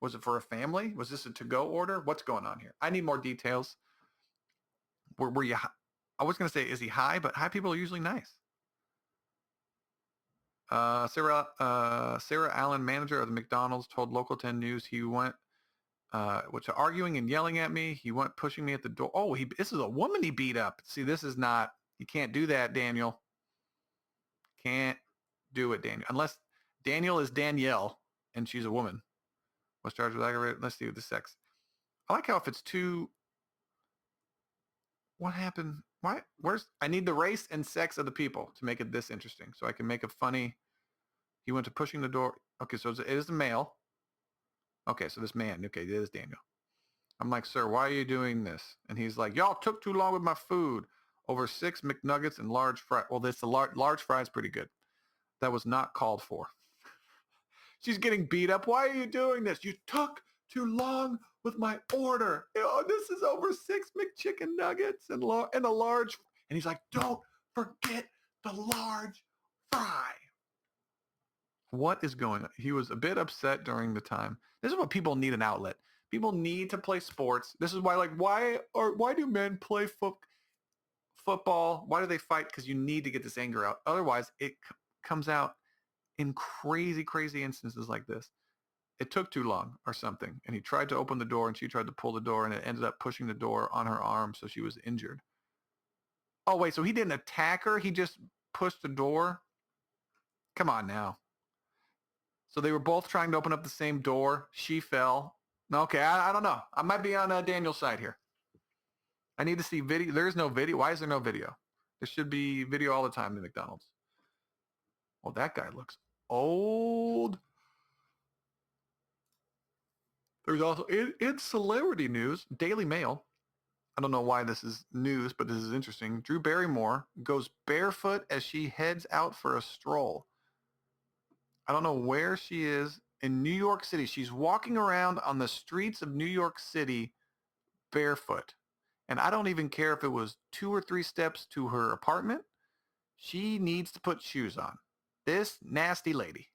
Was it for a family? Was this a to-go order? What's going on here? I need more details. Were you? I was going to say, is he high? But high people are usually nice. Sarah Allen, manager of the McDonald's, told Local 10 News he went, which arguing and yelling at me. He went pushing me at the door. Oh, this is a woman he beat up. See, this is not, you can't do that, Daniel. Can't do it, Daniel. Unless Daniel is Danielle and she's a woman. Was charged with aggravated. Let's see with the sex. I like how if it's too, what happened? Why? I need the race and sex of the people to make it this interesting. So I can make a funny, he went to pushing the door. Okay, so it is a male. Okay, so this man, okay, it is Daniel. I'm like, sir, why are you doing this? And he's like, y'all took too long with my food. Over 6 McNuggets and large fries. Well, the large fries pretty good. That was not called for. She's getting beat up. Why are you doing this? You took too long with my order. Oh, this is over 6 McChicken nuggets and a large. And he's like, don't forget the large fry. What is going on? He was a bit upset during the time. This is what people need, an outlet. People need to play sports. This is why, like, why do men play football? Why do they fight? Because you need to get this anger out. Otherwise, it comes out in crazy, crazy instances like this. It took too long or something. And he tried to open the door and she tried to pull the door and it ended up pushing the door on her arm. So she was injured. Oh, wait. So he didn't attack her. He just pushed the door. Come on now. So they were both trying to open up the same door. She fell. Okay, I don't know. I might be on Daniel's side here. I need to see video. There is no video. Why is there no video? There should be video all the time in McDonald's. Well, that guy looks old. There's also, in celebrity news, Daily Mail. I don't know why this is news, but this is interesting. Drew Barrymore goes barefoot as she heads out for a stroll. I don't know where she is in New York City. She's walking around on the streets of New York City barefoot. And I don't even care if it was 2 or 3 steps to her apartment. She needs to put shoes on. This nasty lady.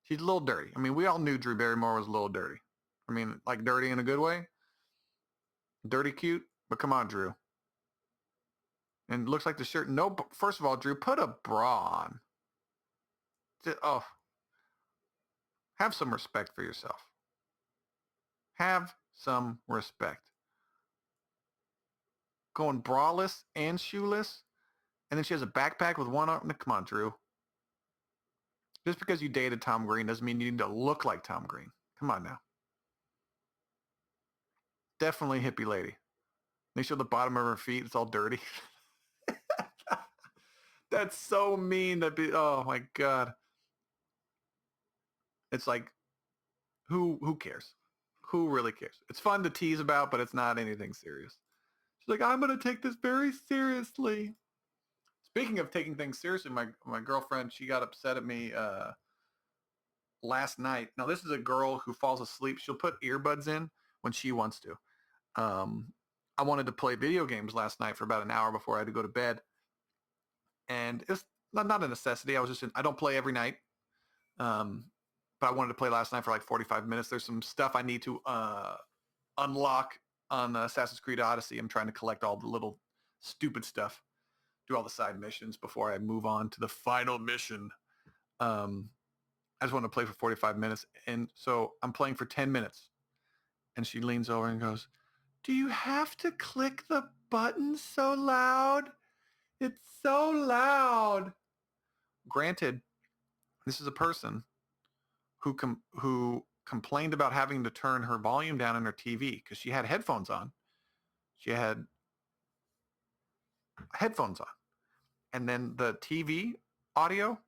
She's a little dirty. I mean, we all knew Drew Barrymore was a little dirty. I mean, like dirty in a good way. Dirty cute, but come on, Drew. And it looks like the shirt. No, first of all, Drew, put a bra on. Oh, have some respect for yourself. Have some respect. Going braless and shoeless, and then she has a backpack with one arm. Come on, Drew. Just because you dated Tom Green doesn't mean you need to look like Tom Green. Come on now. Definitely hippie lady. They show the bottom of her feet. It's all dirty. That's so mean. Oh my God. It's like, who cares? Who really cares? It's fun to tease about, but it's not anything serious. She's like, I'm going to take this very seriously. Speaking of taking things seriously, my girlfriend, she got upset at me last night. Now, this is a girl who falls asleep. She'll put earbuds in when she wants to. I wanted to play video games last night for about an hour before I had to go to bed. And it's not a necessity. I don't play every night. But I wanted to play last night for like 45 minutes. There's some stuff I need to unlock on Assassin's Creed Odyssey. I'm trying to collect all the little stupid stuff, do all the side missions before I move on to the final mission. I just want to play for 45 minutes. And so I'm playing for 10 minutes. And she leans over and goes, do you have to click the button so loud? It's so loud. Granted, this is a person who complained about having to turn her volume down on her TV because she had headphones on. She had headphones on. And then the TV audio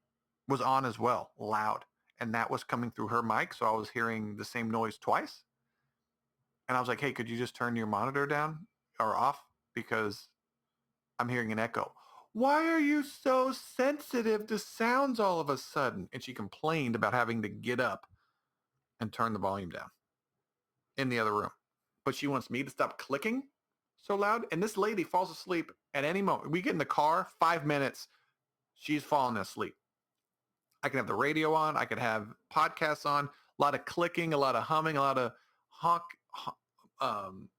was on as well, loud. And that was coming through her mic, so I was hearing the same noise twice. And I was like, hey, could you just turn your monitor down or off? Because I'm hearing an echo. Why are you so sensitive to sounds all of a sudden? And she complained about having to get up and turn the volume down in the other room. But she wants me to stop clicking so loud. And this lady falls asleep at any moment. We get in the car, 5 minutes, she's falling asleep. I can have the radio on. I could have podcasts on. A lot of clicking, a lot of humming, a lot of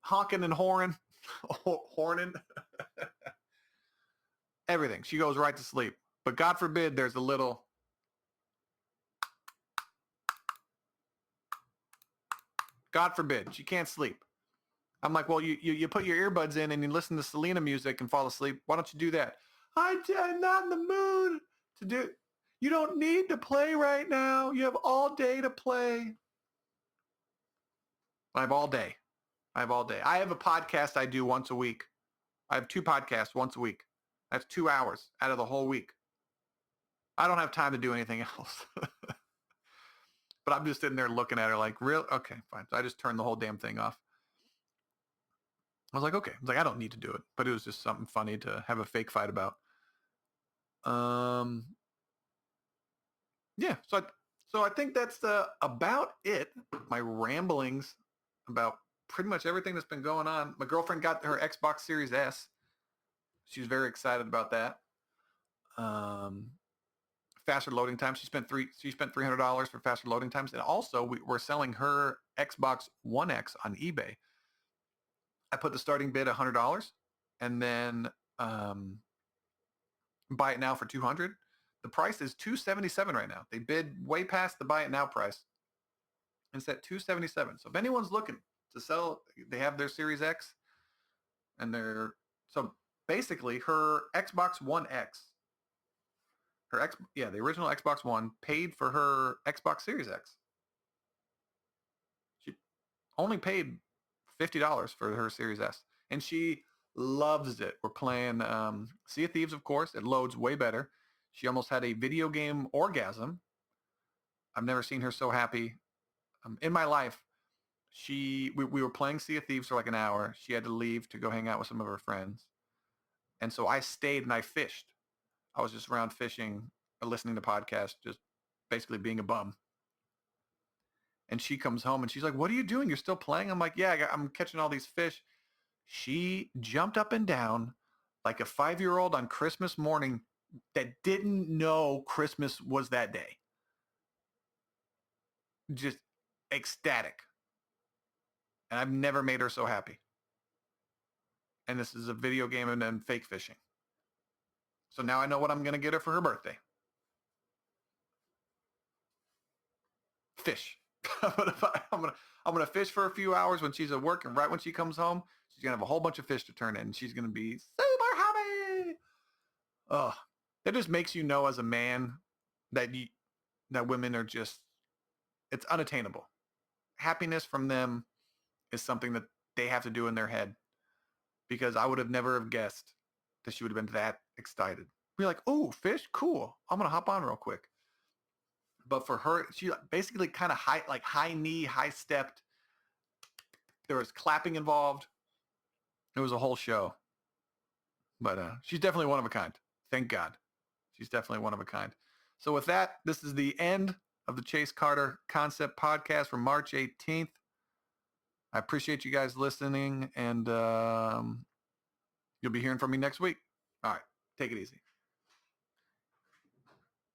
honking and horning. Everything. She goes right to sleep. But God forbid there's a little God forbid. She can't sleep. I'm like, well, you put your earbuds in and you listen to Selena music and fall asleep. Why don't you do that? I'm not in the mood to do it. You don't need to play right now. You have all day to play. I have all day. I have a podcast I do once a week. I have 2 podcasts once a week. That's 2 hours out of the whole week. I don't have time to do anything else. But I'm just sitting there looking at her like, real? Okay, fine. So I just turned the whole damn thing off. I was like, okay. I was like, I don't need to do it. But it was just something funny to have a fake fight about. Yeah. So I think that's about it. My ramblings about pretty much everything that's been going on. My girlfriend got her Xbox Series S. She's very excited about that. Faster loading times. She spent $300 for faster loading times, and also we're selling her Xbox One X on eBay. I put the starting bid $100, and then buy it now for $200. The price is $277 right now. They bid way past the buy it now price. It's at $277. So if anyone's looking to sell, they have their Series X, and so basically her Xbox One X. The original Xbox One paid for her Xbox Series X. She only paid $50 for her Series S, and she loves it. We're playing Sea of Thieves, of course. It loads way better. She almost had a video game orgasm. I've never seen her so happy in my life. We were playing Sea of Thieves for like an hour. She had to leave to go hang out with some of her friends, and so I stayed and I fished. I was just around fishing, listening to podcasts, just basically being a bum. And she comes home and she's like, what are you doing? You're still playing? I'm like, yeah, I'm catching all these fish. She jumped up and down like a 5-year-old on Christmas morning, that didn't know Christmas was that day. Just ecstatic. And I've never made her so happy. And this is a video game and then fake fishing. So now I know what I'm going to get her for her birthday. Fish. I'm gonna fish for a few hours when she's at work, and right when she comes home, she's gonna have a whole bunch of fish to turn in, and she's gonna be super happy. Oh, that just makes you know as a man that women are just, it's unattainable. Happiness from them is something that they have to do in their head, because I would have never have guessed that she would have been that excited. Be like, oh, fish, cool. I'm gonna hop on real quick. But for her, she basically kind of high knee, high stepped. There was clapping involved. It was a whole show. But she's definitely one of a kind. Thank God. She's definitely one of a kind. So with that, this is the end of the Chase Carter Concept Podcast for March 18th. I appreciate you guys listening, and you'll be hearing from me next week. All right. Take it easy.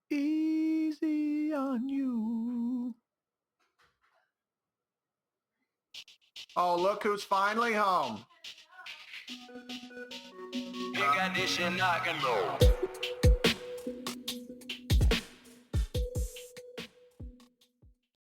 Easy on you. Oh, look who's finally home. Big addition, I can roll.